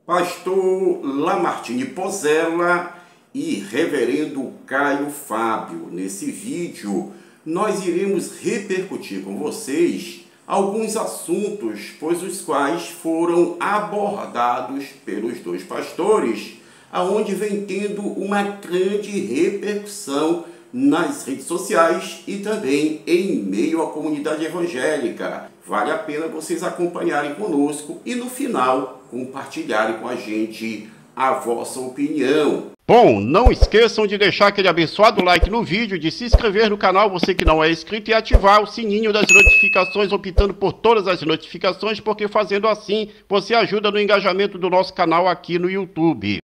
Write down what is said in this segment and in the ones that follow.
Pastor Lamartine Pozella e Reverendo Caio Fábio. Nesse vídeo, nós iremos repercutir com vocês alguns assuntos, pois os quais foram abordados pelos dois pastores, aonde vem tendo uma grande repercussão nas redes sociais e também em meio à comunidade evangélica. Vale a pena vocês acompanharem conosco e no final compartilharem com a gente a vossa opinião. Bom, não esqueçam de deixar aquele abençoado like no vídeo, de se inscrever no canal, você que não é inscrito, e ativar o sininho das notificações, optando por todas as notificações, porque fazendo assim você ajuda no engajamento do nosso canal aqui no YouTube.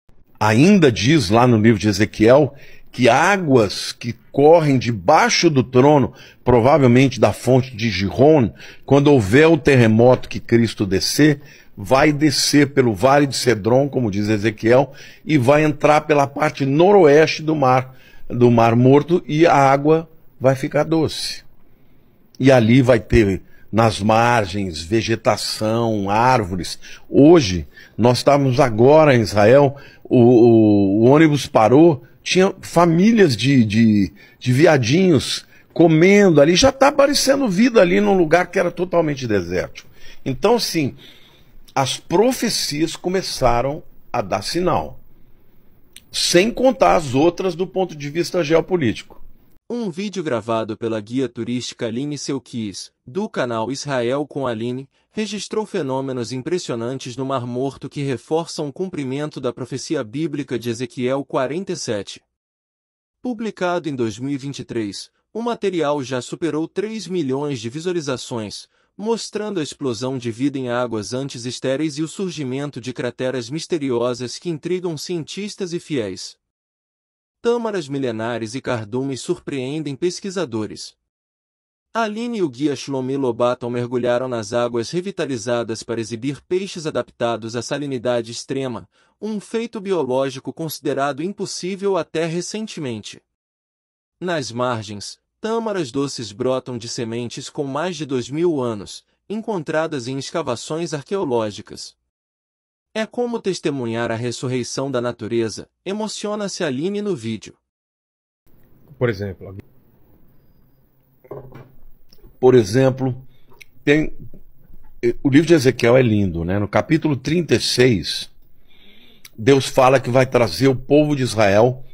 Ainda diz lá no livro de Ezequiel que águas que correm debaixo do trono, provavelmente da fonte de Gihon, quando houver o terremoto que Cristo descer, vai descer pelo Vale de Cedron, como diz Ezequiel, e vai entrar pela parte noroeste do Mar Morto, e a água vai ficar doce. E ali vai ter, nas margens, vegetação, árvores. Hoje, nós estávamos agora em Israel, o ônibus parou, tinha famílias de viadinhos comendo ali, já está aparecendo vida ali num lugar que era totalmente desértico. Então, sim, as profecias começaram a dar sinal, sem contar as outras do ponto de vista geopolítico. Um vídeo gravado pela guia turística Aline Selkis, do canal Israel com Aline, registrou fenômenos impressionantes no Mar Morto que reforçam o cumprimento da profecia bíblica de Ezequiel 47. Publicado em 2023, o material já superou 3 milhões de visualizações, mostrando a explosão de vida em águas antes estéreis e o surgimento de crateras misteriosas que intrigam cientistas e fiéis. Tâmaras milenares e cardumes surpreendem pesquisadores. Aline e o guia Shlomi Lobaton mergulharam nas águas revitalizadas para exibir peixes adaptados à salinidade extrema, um feito biológico considerado impossível até recentemente. Nas margens, tâmaras doces brotam de sementes com mais de 2000 anos, encontradas em escavações arqueológicas. É como testemunhar a ressurreição da natureza, emociona-se Aline no vídeo. Por exemplo, o livro de Ezequiel é lindo, né? No capítulo 36, Deus fala que vai trazer o povo de Israel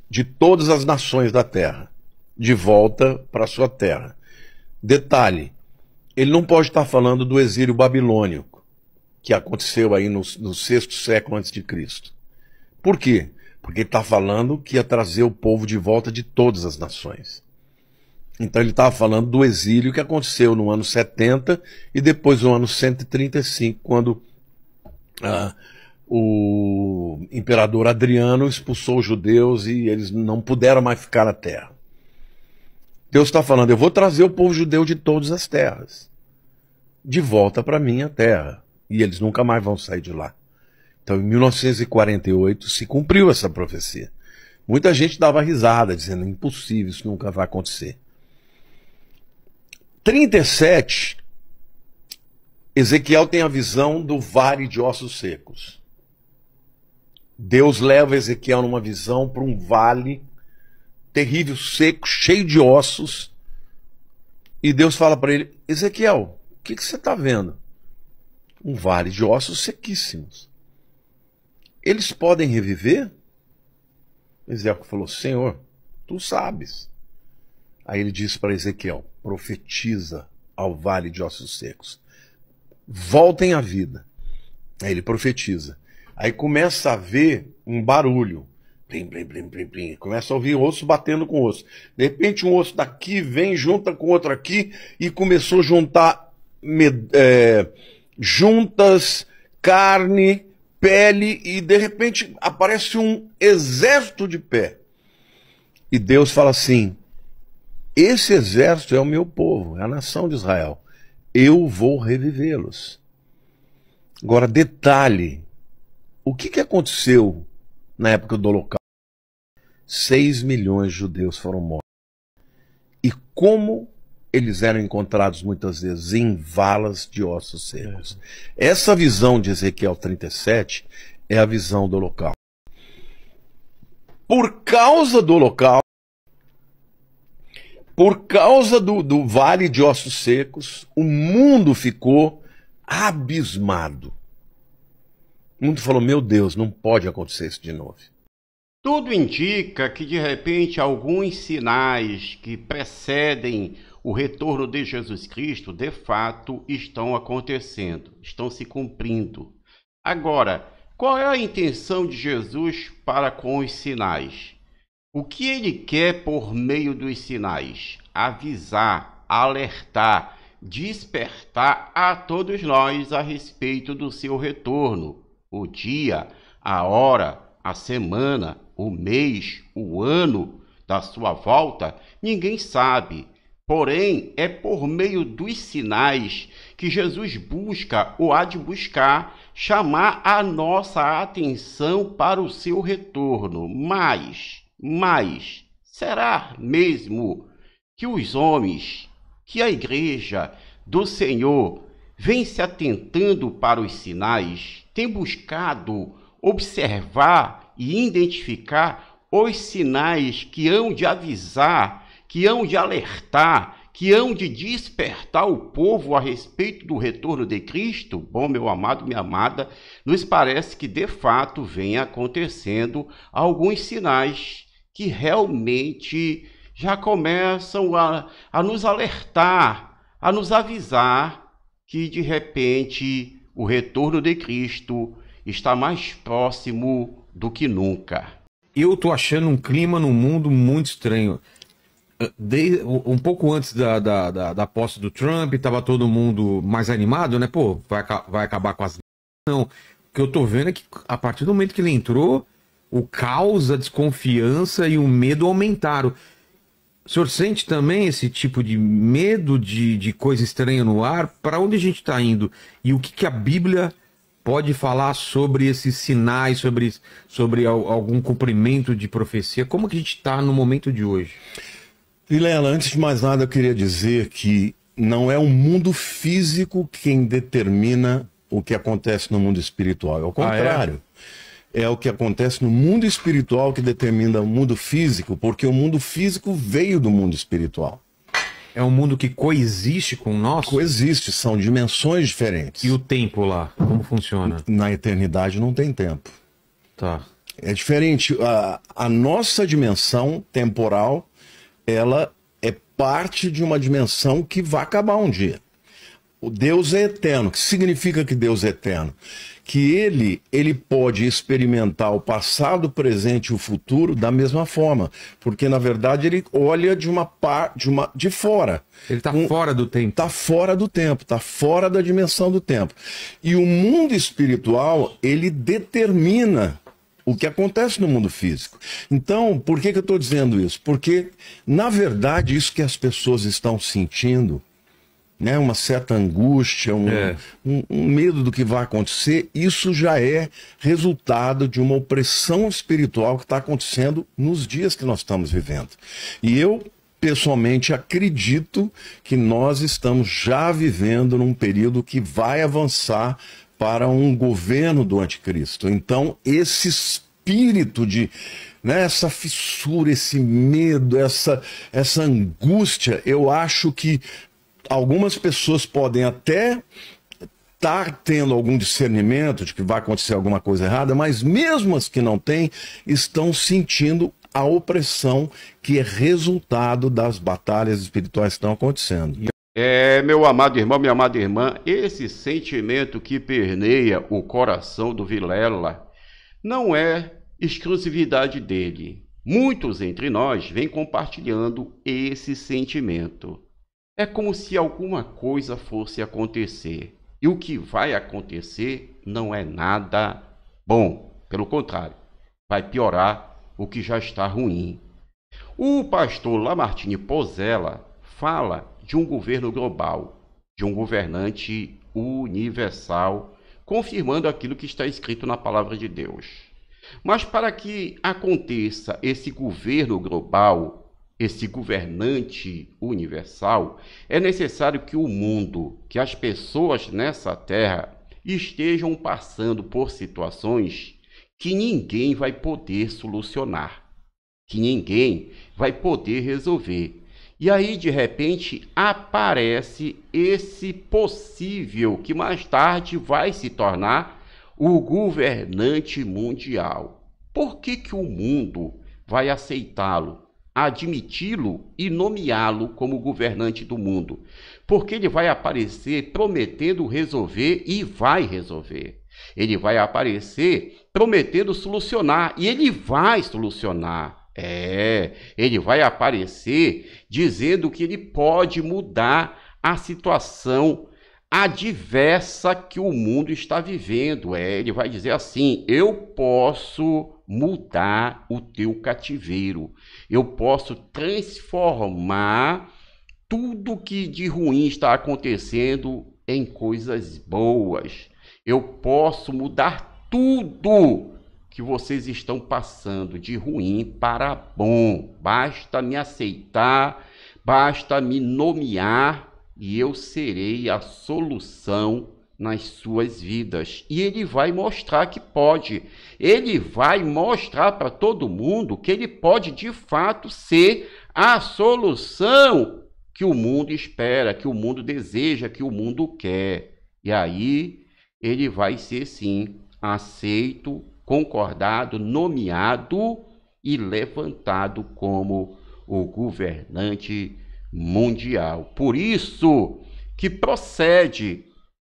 de todas as nações da terra de volta para a sua terra. Detalhe, ele não pode estar falando do exílio babilônico, que aconteceu aí no 6º século antes de Cristo. Por quê? Porque ele está falando que ia trazer o povo de volta de todas as nações. Então ele estava falando do exílio que aconteceu no ano 70 e depois no ano 135, quando o imperador Adriano expulsou os judeus e eles não puderam mais ficar na terra. Deus está falando, eu vou trazer o povo judeu de todas as terras de volta para a minha terra. E eles nunca mais vão sair de lá. Então, em 1948, se cumpriu essa profecia. Muita gente dava risada, dizendo, impossível, isso nunca vai acontecer. 37, Ezequiel tem a visão do vale de ossos secos. Deus leva Ezequiel numa visão para um vale terrível, seco, cheio de ossos. E Deus fala para ele, Ezequiel, o que você está vendo? Um vale de ossos sequíssimos. Eles podem reviver? Ezequiel falou, Senhor, tu sabes. Aí ele disse para Ezequiel, profetiza ao vale de ossos secos. Voltem à vida. Aí ele profetiza. Aí começa a ver um barulho. Plim, plim, plim, plim, plim. Começa a ouvir osso batendo com osso. De repente um osso daqui vem, junta com outro aqui e começou a juntar juntas, carne, pele, e de repente aparece um exército de pé. E Deus fala assim, esse exército é o meu povo, é a nação de Israel. Eu vou revivê-los. Agora, detalhe, o que aconteceu na época do Holocausto? 6 milhões de judeus foram mortos. E como eles eram encontrados muitas vezes em valas de ossos secos. Essa visão de Ezequiel 37 é a visão do holocausto. Por causa do holocausto, por causa do vale de ossos secos, o mundo ficou abismado. O mundo falou, meu Deus, não pode acontecer isso de novo. Tudo indica que, de repente, alguns sinais que precedem o retorno de Jesus Cristo, de fato, estão acontecendo, estão se cumprindo. Agora, qual é a intenção de Jesus para com os sinais? O que ele quer por meio dos sinais? Avisar, alertar, despertar a todos nós a respeito do seu retorno. O dia, a hora, a semana, o mês, o ano da sua volta, ninguém sabe. Porém, é por meio dos sinais que Jesus busca ou há de buscar chamar a nossa atenção para o seu retorno. Mas, será mesmo que os homens, que a igreja do Senhor vem se atentando para os sinais, tem buscado observar e identificar os sinais que hão de avisar, que hão de alertar, que hão de despertar o povo a respeito do retorno de Cristo? Bom, meu amado, minha amada, nos parece que de fato vem acontecendo alguns sinais que realmente já começam a nos alertar, a nos avisar que de repente o retorno de Cristo está mais próximo do que nunca. Eu tô achando um clima no mundo muito estranho. Um pouco antes da posse do Trump, estava todo mundo mais animado, né? Pô, vai acabar com as... Não, o que eu tô vendo é que a partir do momento que ele entrou, o caos, a desconfiança e o medo aumentaram. O senhor sente também esse tipo de medo de coisa estranha no ar? Para onde a gente está indo? E o que a Bíblia pode falar sobre esses sinais, sobre algum cumprimento de profecia? Como que a gente está no momento de hoje? Vilela, antes de mais nada, eu queria dizer que não é o mundo físico quem determina o que acontece no mundo espiritual. É o contrário. É o que acontece no mundo espiritual que determina o mundo físico, porque o mundo físico veio do mundo espiritual. É um mundo que coexiste com o nosso? Coexiste, são dimensões diferentes. E o tempo lá, como funciona? Na eternidade não tem tempo. Tá. É diferente. A nossa dimensão temporal, ela é parte de uma dimensão que vai acabar um dia. O Deus é eterno. O que significa que Deus é eterno? Que ele pode experimentar o passado, o presente e o futuro da mesma forma. Porque, na verdade, ele olha de fora. Ele está fora do tempo. Está fora do tempo, está fora da dimensão do tempo. E o mundo espiritual, ele determina o que acontece no mundo físico. Então, por que eu estou dizendo isso? Porque, na verdade, isso que as pessoas estão sentindo, né, uma certa angústia, um medo do que vai acontecer, isso já é resultado de uma opressão espiritual que está acontecendo nos dias que nós estamos vivendo. E eu, pessoalmente, acredito que nós estamos já vivendo num período que vai avançar para um governo do anticristo. Então, esse espírito de, né, essa fissura, esse medo, essa angústia, eu acho que algumas pessoas podem até estar tendo algum discernimento de que vai acontecer alguma coisa errada, mas mesmo as que não têm, estão sentindo a opressão que é resultado das batalhas espirituais que estão acontecendo. Meu amado irmão, minha amada irmã, esse sentimento que permeia o coração do Vilela não é exclusividade dele. Muitos entre nós vêm compartilhando esse sentimento. É como se alguma coisa fosse acontecer. E o que vai acontecer não é nada bom. Pelo contrário, vai piorar o que já está ruim. O pastor Lamartine Pozella fala de um governo global, de um governante universal, confirmando aquilo que está escrito na palavra de Deus. Mas para que aconteça esse governo global, esse governante universal, é necessário que o mundo, que as pessoas nessa terra estejam passando por situações que ninguém vai poder solucionar, que ninguém vai poder resolver. E aí, de repente, aparece esse possível que mais tarde vai se tornar o governante mundial. Por que que o mundo vai aceitá-lo, admiti-lo e nomeá-lo como governante do mundo? Porque ele vai aparecer prometendo resolver e vai resolver. Ele vai aparecer prometendo solucionar e ele vai solucionar. Ele vai aparecer dizendo que ele pode mudar a situação adversa que o mundo está vivendo. Ele vai dizer assim: eu posso mudar o teu cativeiro, eu posso transformar tudo que de ruim está acontecendo em coisas boas, eu posso mudar tudo que vocês estão passando de ruim para bom. Basta me aceitar, basta me nomear e eu serei a solução nas suas vidas. E ele vai mostrar que pode. Ele vai mostrar para todo mundo que ele pode de fato ser a solução que o mundo espera, que o mundo deseja, que o mundo quer. E aí ele vai ser sim aceito, concordado, nomeado e levantado como o governante mundial. Por isso que procede,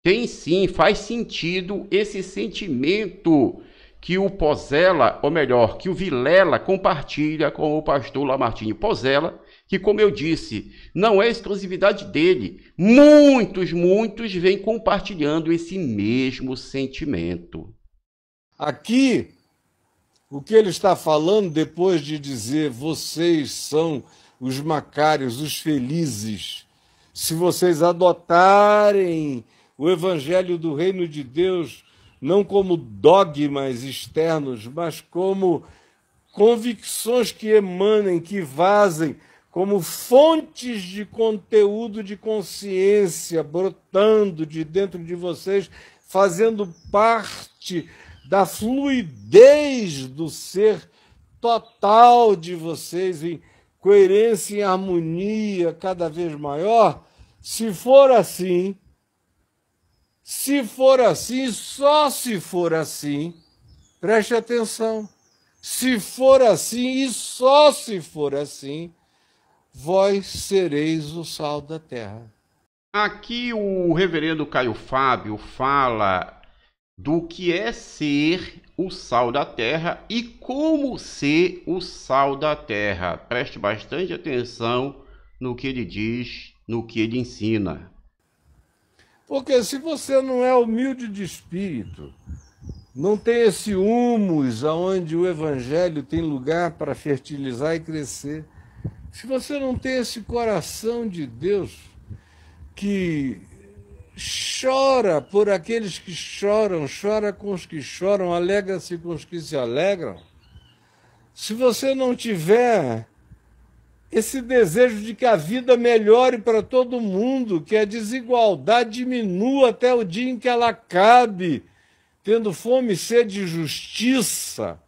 tem sim, faz sentido esse sentimento que o Pozella, ou melhor, que o Vilela compartilha com o pastor Lamartine Pozella, que, como eu disse, não é exclusividade dele. Muitos vêm compartilhando esse mesmo sentimento. Aqui, o que ele está falando depois de dizer vocês são os macários, os felizes, se vocês adotarem o evangelho do reino de Deus, não como dogmas externos, mas como convicções que emanem, que vazem, como fontes de conteúdo de consciência brotando de dentro de vocês, fazendo parte da fluidez do ser total de vocês, em coerência e harmonia cada vez maior. Se for assim, só se for assim, preste atenção, se for assim e só se for assim, vós sereis o sal da terra. Aqui o reverendo Caio Fábio fala do que é ser o sal da terra e como ser o sal da terra. Preste bastante atenção no que ele diz, no que ele ensina. Porque se você não é humilde de espírito, não tem esse humus aonde o evangelho tem lugar para fertilizar e crescer, se você não tem esse coração de Deus que chora por aqueles que choram, chora com os que choram, alegra-se com os que se alegram, se você não tiver esse desejo de que a vida melhore para todo mundo, que a desigualdade diminua até o dia em que ela acabe, tendo fome e sede de justiça,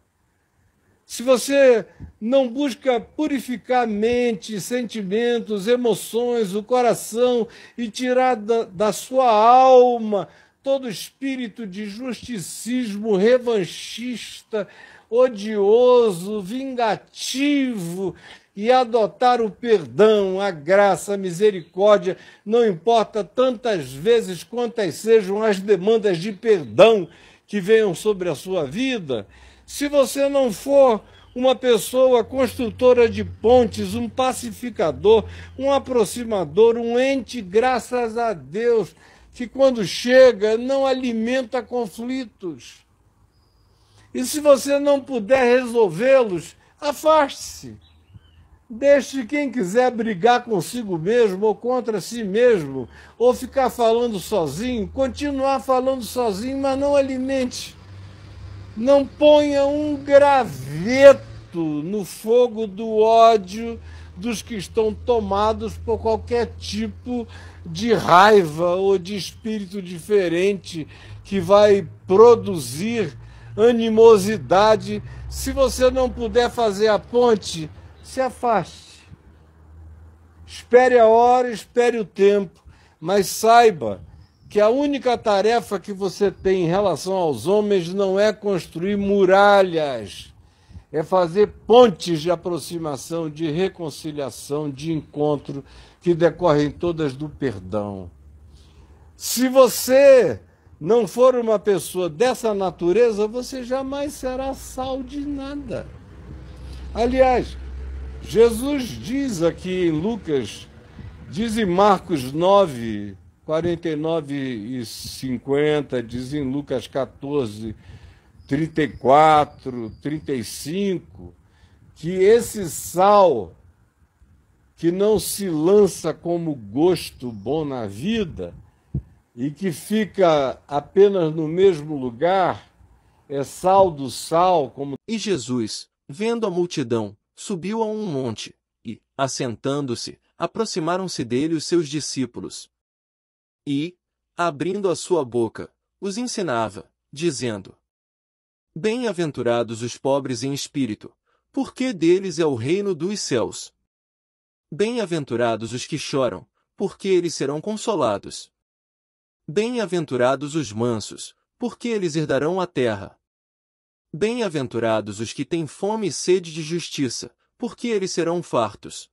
se você não busca purificar mente, sentimentos, emoções, o coração e tirar da sua alma todo espírito de justicismo revanchista, odioso, vingativo, e adotar o perdão, a graça, a misericórdia, não importa tantas vezes quantas sejam as demandas de perdão que venham sobre a sua vida, se você não for uma pessoa construtora de pontes, um pacificador, um aproximador, um ente, graças a Deus, que quando chega não alimenta conflitos. E se você não puder resolvê-los, afaste-se. Deixe quem quiser brigar consigo mesmo ou contra si mesmo, ou ficar falando sozinho, continuar falando sozinho, mas não alimente. Não ponha um graveto no fogo do ódio dos que estão tomados por qualquer tipo de raiva ou de espírito diferente que vai produzir animosidade. Se você não puder fazer a ponte, se afaste. Espere a hora, espere o tempo, mas saiba que a única tarefa que você tem em relação aos homens não é construir muralhas, é fazer pontes de aproximação, de reconciliação, de encontro, que decorrem todas do perdão. Se você não for uma pessoa dessa natureza, você jamais será sal de nada. Aliás, Jesus diz aqui em Lucas, diz em Marcos 9, 49 e 50, diz em Lucas 14, 34, 35, que esse sal que não se lança como gosto bom na vida e que fica apenas no mesmo lugar, é sal do sal, como... E Jesus, vendo a multidão, subiu a um monte, e, assentando-se, aproximaram-se dele os seus discípulos. E, abrindo a sua boca, os ensinava, dizendo: Bem-aventurados os pobres em espírito, porque deles é o reino dos céus. Bem-aventurados os que choram, porque eles serão consolados. Bem-aventurados os mansos, porque eles herdarão a terra. Bem-aventurados os que têm fome e sede de justiça, porque eles serão fartos.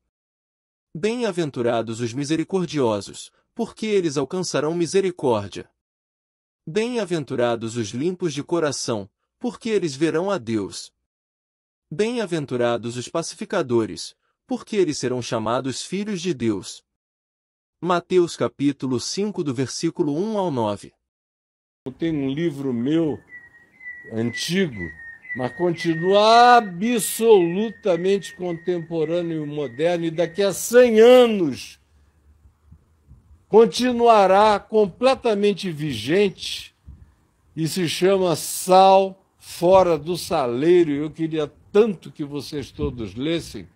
Bem-aventurados os misericordiosos, porque eles alcançarão misericórdia. Bem-aventurados os limpos de coração, porque eles verão a Deus. Bem-aventurados os pacificadores, porque eles serão chamados filhos de Deus. Mateus capítulo 5 do versículo 1 ao 9. Tem um livro meu, antigo, mas continua absolutamente contemporâneo e moderno, e daqui a 100 anos continuará completamente vigente, e se chama Sal Fora do Saleiro. Eu queria tanto que vocês todos lessem,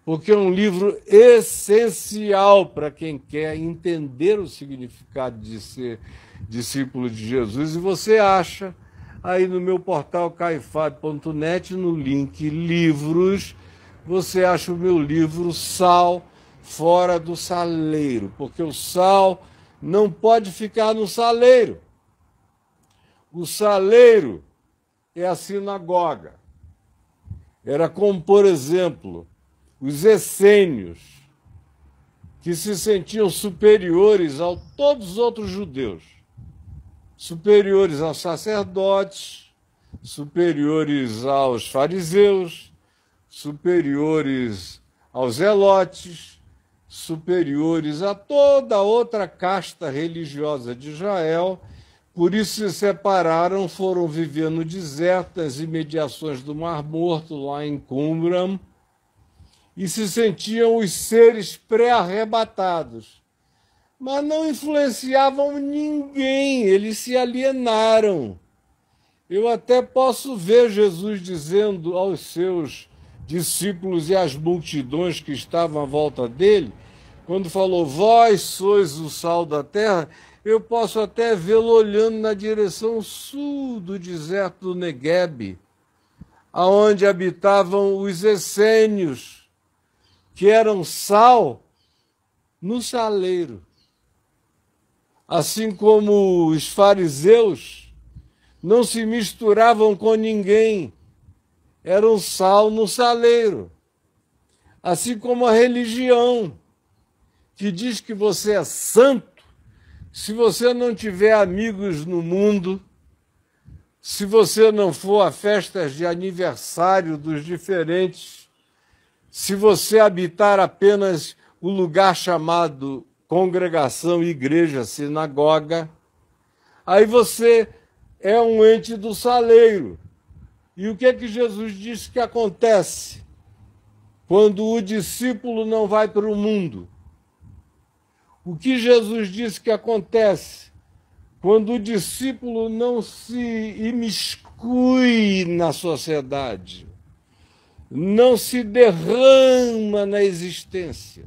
porque é um livro essencial para quem quer entender o significado de ser discípulo de Jesus. E você acha aí no meu portal caifab.net, no link livros, você acha o meu livro Sal Fora do Saleiro, porque o sal não pode ficar no saleiro. O saleiro é a sinagoga. Era como, por exemplo, os essênios, que se sentiam superiores a todos os outros judeus, superiores aos sacerdotes, superiores aos fariseus, superiores aos zelotes, superiores a toda a outra casta religiosa de Israel. Por isso se separaram, foram viver no deserto, nas imediações do Mar Morto, lá em Qumran, e se sentiam os seres pré-arrebatados. Mas não influenciavam ninguém, eles se alienaram. Eu até posso ver Jesus dizendo aos seus discípulos e às multidões que estavam à volta dele, quando falou, vós sois o sal da terra, eu posso até vê-lo olhando na direção sul do deserto do Negueb, aonde habitavam os essênios, que eram sal no saleiro. Assim como os fariseus não se misturavam com ninguém, eram sal no saleiro. Assim como a religião, que diz que você é santo, se você não tiver amigos no mundo, se você não for a festas de aniversário dos diferentes, se você habitar apenas o lugar chamado congregação, igreja, sinagoga, aí você é um ente do saleiro. E o que é que Jesus disse que acontece quando o discípulo não vai para o mundo? O que Jesus disse que acontece quando o discípulo não se imiscui na sociedade, não se derrama na existência,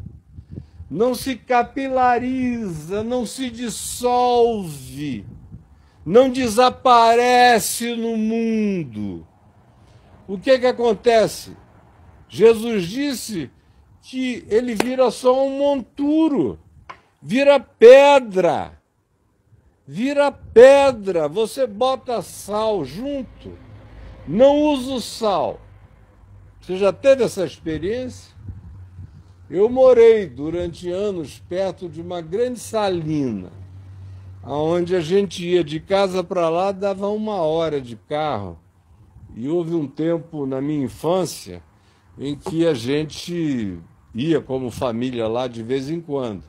não se capilariza, não se dissolve não desaparece no mundo. O que acontece? Jesus disse que ele vira só um monturo, vira pedra. Vira pedra. Você bota sal junto, não usa o sal. Você já teve essa experiência? Eu morei durante anos perto de uma grande salina, onde a gente ia de casa para lá, dava 1 hora de carro. E houve um tempo na minha infância em que a gente ia como família lá de vez em quando,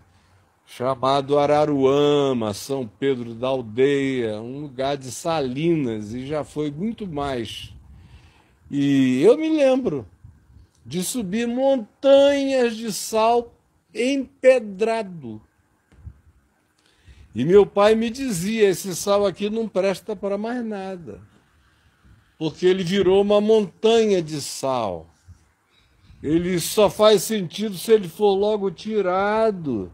chamado Araruama, São Pedro da Aldeia, um lugar de salinas, e já foi muito mais. E eu me lembro de subir montanhas de sal empedrado. E meu pai me dizia, esse sal aqui não presta para mais nada, porque ele virou uma montanha de sal. Ele só faz sentido se ele for logo tirado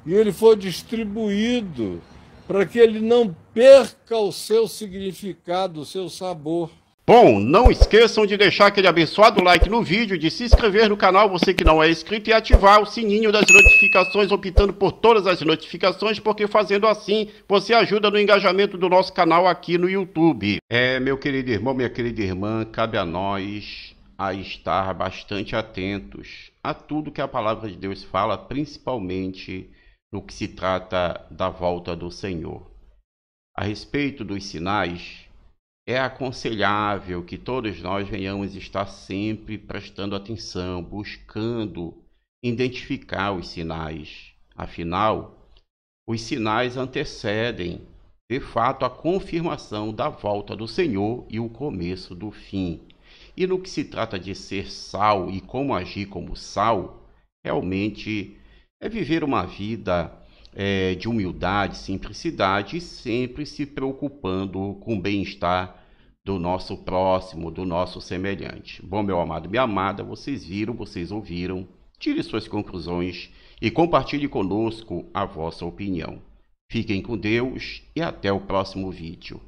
e ele for distribuído, para que ele não perca o seu significado, o seu sabor. Bom, não esqueçam de deixar aquele abençoado like no vídeo, de se inscrever no canal, você que não é inscrito, e ativar o sininho das notificações, optando por todas as notificações, porque fazendo assim, você ajuda no engajamento do nosso canal aqui no YouTube. Meu querido irmão, minha querida irmã, cabe a nós a estar bastante atentos a tudo que a palavra de Deus fala, principalmente no que se trata da volta do Senhor. A respeito dos sinais, é aconselhável que todos nós venhamos estar sempre prestando atenção, buscando identificar os sinais. Afinal, os sinais antecedem, de fato, a confirmação da volta do Senhor e o começo do fim. E no que se trata de ser sal e como agir como sal, realmente é viver uma vida de humildade, simplicidade e sempre se preocupando com o bem-estar do nosso próximo, do nosso semelhante. Bom, meu amado, minha amada, vocês viram, vocês ouviram, tire suas conclusões e compartilhe conosco a vossa opinião. Fiquem com Deus e até o próximo vídeo.